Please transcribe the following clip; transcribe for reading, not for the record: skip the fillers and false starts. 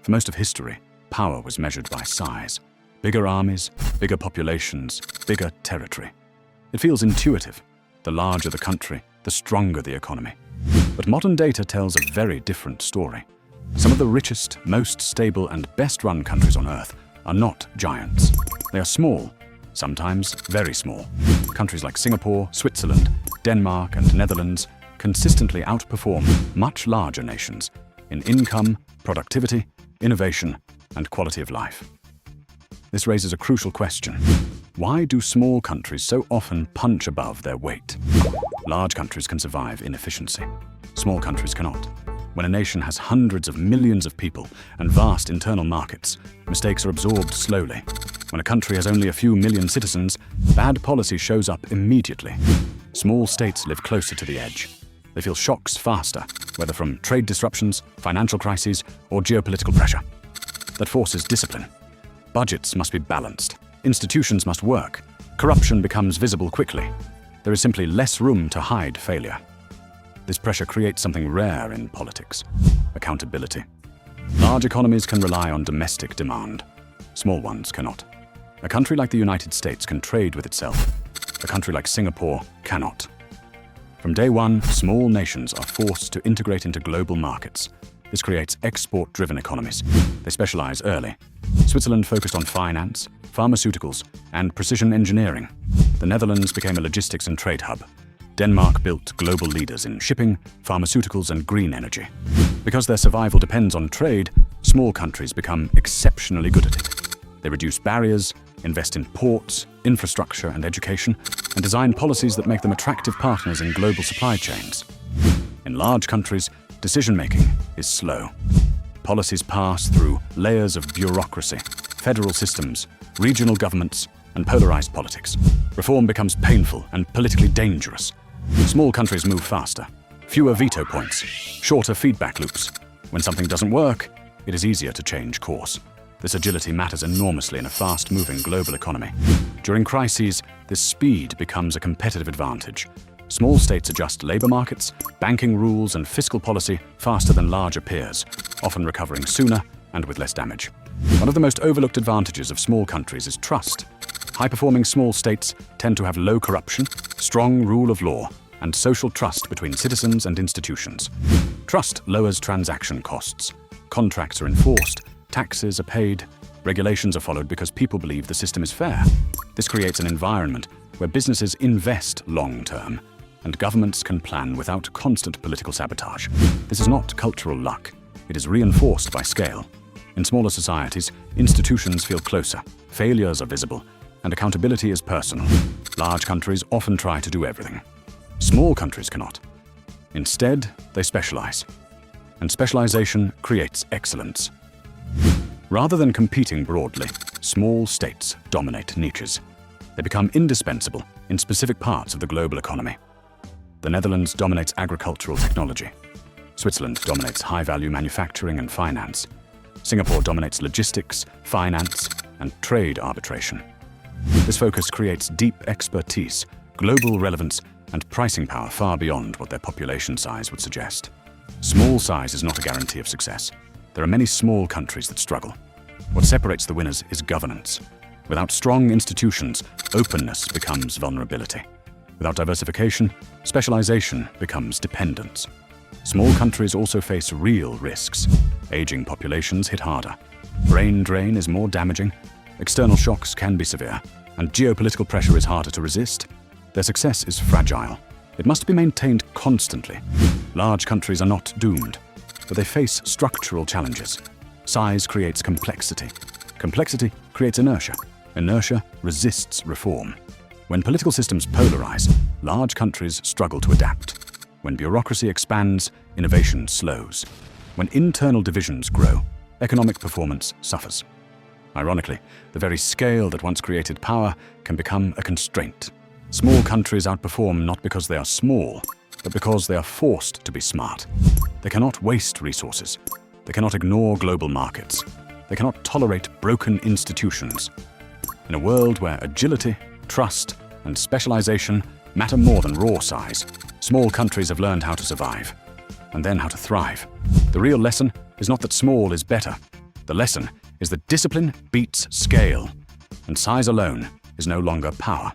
For most of history, power was measured by size. Bigger armies, bigger populations, bigger territory. It feels intuitive. The larger the country, the stronger the economy. But modern data tells a very different story. Some of the richest, most stable, and best-run countries on Earth are not giants. They are small, sometimes very small. Countries like Singapore, Switzerland, Denmark, and Netherlands consistently outperform much larger nations in income, productivity, innovation, and quality of life. This raises a crucial question. Why do small countries so often punch above their weight? Large countries can survive inefficiency. Small countries cannot. When a nation has hundreds of millions of people and vast internal markets, mistakes are absorbed slowly. When a country has only a few million citizens, bad policy shows up immediately. Small states live closer to the edge. They feel shocks faster, whether from trade disruptions, financial crises, or geopolitical pressure. That forces discipline. Budgets must be balanced. Institutions must work. Corruption becomes visible quickly. There is simply less room to hide failure. This pressure creates something rare in politics: accountability. Large economies can rely on domestic demand. Small ones cannot. A country like the United States can trade with itself. A country like Singapore cannot. From day one, small nations are forced to integrate into global markets. This creates export-driven economies. They specialize early. Switzerland focused on finance, pharmaceuticals, and precision engineering. The Netherlands became a logistics and trade hub. Denmark built global leaders in shipping, pharmaceuticals, and green energy. Because their survival depends on trade, small countries become exceptionally good at it. They reduce barriers, invest in ports, infrastructure, and education, and design policies that make them attractive partners in global supply chains. In large countries, decision-making is slow. Policies pass through layers of bureaucracy, federal systems, regional governments, and polarized politics. Reform becomes painful and politically dangerous. Small countries move faster. Fewer veto points, shorter feedback loops. When something doesn't work, it is easier to change course. This agility matters enormously in a fast-moving global economy. During crises, this speed becomes a competitive advantage. Small states adjust labor markets, banking rules, and fiscal policy faster than larger peers, often recovering sooner and with less damage. One of the most overlooked advantages of small countries is trust. High-performing small states tend to have low corruption, strong rule of law, and social trust between citizens and institutions. Trust lowers transaction costs. Contracts are enforced, taxes are paid, regulations are followed because people believe the system is fair. This creates an environment where businesses invest long-term, and governments can plan without constant political sabotage. This is not cultural luck. It is reinforced by scale. In smaller societies, institutions feel closer, failures are visible, and accountability is personal. Large countries often try to do everything. Small countries cannot. Instead, they specialize. And specialization creates excellence. Rather than competing broadly, small states dominate niches. They become indispensable in specific parts of the global economy. The Netherlands dominates agricultural technology. Switzerland dominates high-value manufacturing and finance. Singapore dominates logistics, finance, and trade arbitration. This focus creates deep expertise, global relevance, and pricing power far beyond what their population size would suggest. Small size is not a guarantee of success. There are many small countries that struggle. What separates the winners is governance. Without strong institutions, openness becomes vulnerability. Without diversification, specialization becomes dependence. Small countries also face real risks. Aging populations hit harder. Brain drain is more damaging. External shocks can be severe, and geopolitical pressure is harder to resist. Their success is fragile. It must be maintained constantly. Large countries are not doomed, but they face structural challenges. Size creates complexity. Complexity creates inertia. Inertia resists reform. When political systems polarize, large countries struggle to adapt. When bureaucracy expands, innovation slows. When internal divisions grow, economic performance suffers. Ironically, the very scale that once created power can become a constraint. Small countries outperform not because they are small, but because they are forced to be smart. They cannot waste resources. They cannot ignore global markets. They cannot tolerate broken institutions. In a world where agility, trust, and specialization matter more than raw size, small countries have learned how to survive, and then how to thrive. The real lesson is not that small is better, The lesson is that discipline beats scale, and size alone is no longer power.